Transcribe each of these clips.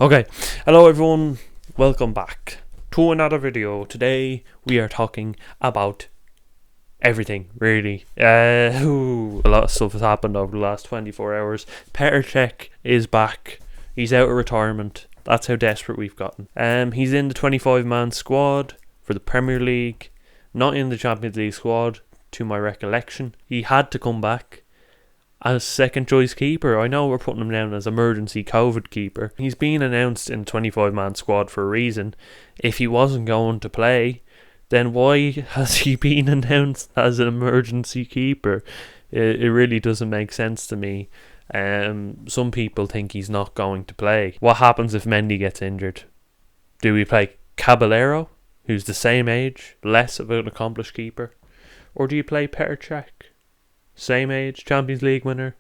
Okay, hello everyone, welcome back to another video. Today we are talking about everything, really. A lot of stuff has happened over the last 24 hours. Petr Cech is back, he's out of retirement, that's how desperate we've gotten. He's in the 25-man squad for the Premier League, not in the Champions League squad, to my recollection. He had to come back as second choice keeper. I know we're putting him down as emergency COVID keeper. He's been announced in 25-man squad for a reason. If he wasn't going to play, then why has he been announced as an emergency keeper? It really doesn't make sense to me. Some people think he's not going to play. What happens if Mendy gets injured? Do we play Caballero, who's the same age, less of an accomplished keeper? Or do you play Petr Cech? Same age, Champions League winner.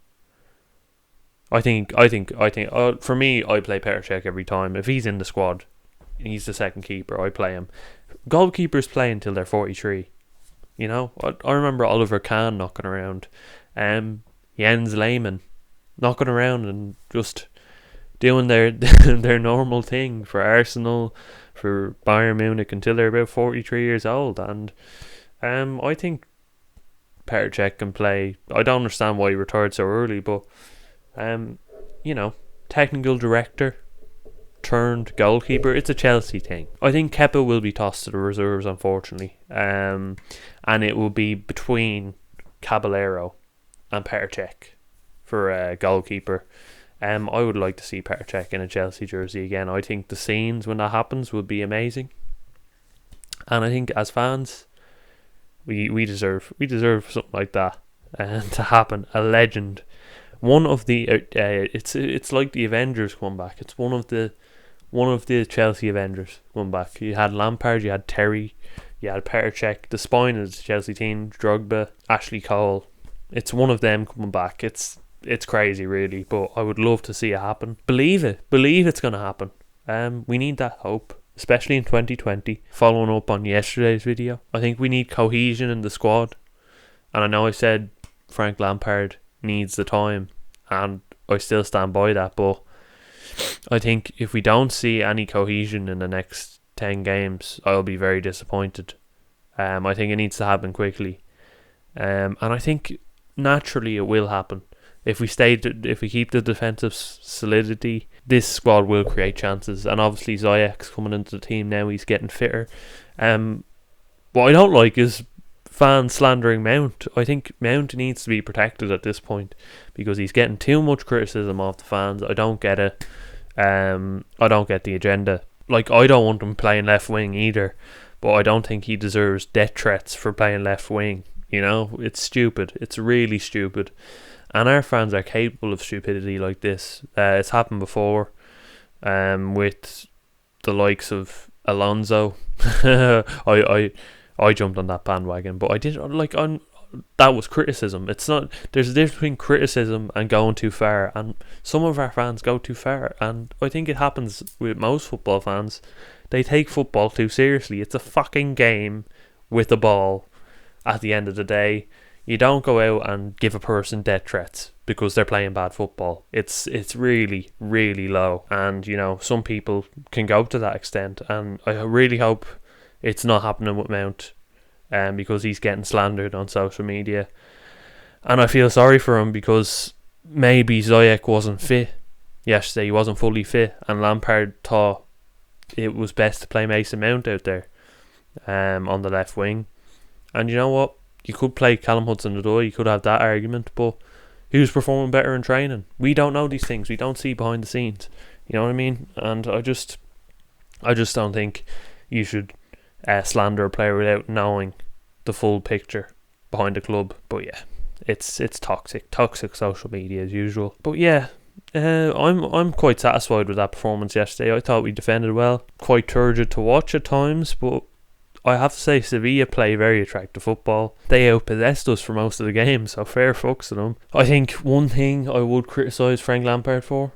I think. For me, I play Petr Cech every time. If he's in the squad, he's the second keeper. I play him. Goalkeepers play until they're 43. You know, I remember Oliver Kahn knocking around, Jens Lehmann knocking around and just doing their their normal thing for Arsenal, for Bayern Munich until they're about 43 years old. And I think Petr Cech can play. I don't understand why he retired so early, but technical director turned goalkeeper. It's a Chelsea thing. I think Kepa will be tossed to the reserves, unfortunately, and it will be between Caballero and Petr Cech for a goalkeeper. I would like to see Petr Cech in a Chelsea jersey again. I think the scenes when that happens would be amazing, and I think as fans, We deserve something like that to happen. A legend, one of the it's like the Avengers come back. It's one of the Chelsea Avengers come back. You had Lampard, you had Terry, you had Petr Cech. The spine of the Chelsea team: Drogba, Ashley Cole. It's one of them coming back. It's crazy, really, but I would love to see it happen. Believe it's gonna happen. We need that hope, especially in 2020. Following up on yesterday's video, I think we need cohesion in the squad. And I know I said Frank Lampard needs the time, and I still stand by that, but I think if we don't see any cohesion in the next 10 games, I'll be very disappointed. I think it needs to happen quickly. And I think naturally it will happen. If we keep the defensive solidity, this squad will create chances. And obviously Ziyech's coming into the team now, he's getting fitter. What I don't like is fans slandering Mount. I think Mount needs to be protected at this point because he's getting too much criticism off the fans. I don't get it. I don't get the agenda. Like, I don't want him playing left wing either, but I don't think he deserves death threats for playing left wing. You know, it's stupid. It's really stupid. And our fans are capable of stupidity like this. It's happened before, with the likes of Alonso. I jumped on that bandwagon, but I didn't that was criticism. It's not. There's a difference between criticism and going too far, and some of our fans go too far. And I think it happens with most football fans. They take football too seriously. It's a fucking game with a ball. At the end of the day, you don't go out and give a person death threats because they're playing bad football. It's really, really low. And, some people can go to that extent. And I really hope it's not happening with Mount, because he's getting slandered on social media. And I feel sorry for him because maybe Ziyech wasn't fit yesterday. He wasn't fully fit. And Lampard thought it was best to play Mason Mount out there on the left wing. And you know what? You could play Callum Hudson-Odoi, you could have that argument, but who's performing better in training? We don't know these things. We don't see behind the scenes. You know what I mean? And I just don't think you should slander a player without knowing the full picture behind the club. But yeah, it's toxic social media as usual. But yeah, I'm quite satisfied with that performance yesterday. I thought we defended well. Quite turgid to watch at times, but I have to say Sevilla play very attractive football. They outpossessed us for most of the game, so fair fucks to them. I think one thing I would criticise Frank Lampard for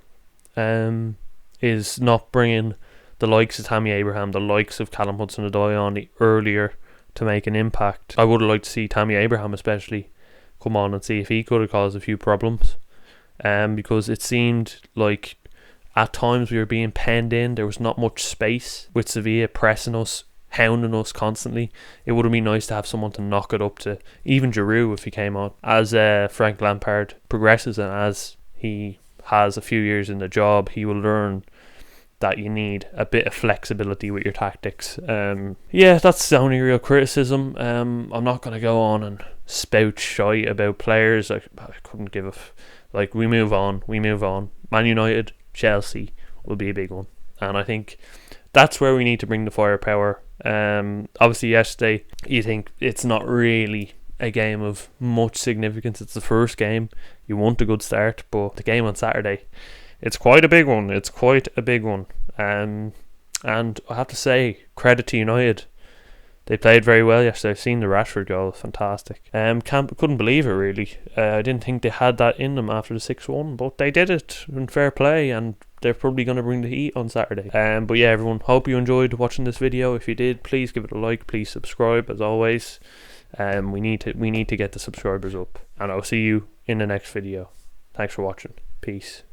is not bringing the likes of Tammy Abraham, the likes of Callum Hudson-Odoi on earlier to make an impact. I would have liked to see Tammy Abraham especially come on and see if he could have caused a few problems, because it seemed like At times we were being penned in. There was not much space with Sevilla pressing us, hounding us constantly. It would have been nice to have someone to knock it up to, even Giroud if he came on. As Frank Lampard progresses and as he has a few years in the job, he will learn that you need a bit of flexibility with your tactics. Yeah, that's the only real criticism. I'm not going to go on and spout shite about players. I couldn't give we move on. Man United, Chelsea will be a big one, and I think that's where we need to bring the firepower. Obviously yesterday you think it's not really a game of much significance. It's the first game. You want a good start, but the game on Saturday, it's quite a big one. And I have to say, credit to United. They played very well yesterday. I've seen the Rashford goal, fantastic. Couldn't believe it really. I didn't think they had that in them after the 6-1, but they did it in fair play, and they're probably going to bring the heat on Saturday. But yeah, everyone, hope you enjoyed watching this video. If you did, please give it a like, please subscribe as always. We need to get the subscribers up, and I'll see you in the next video. Thanks for watching. Peace.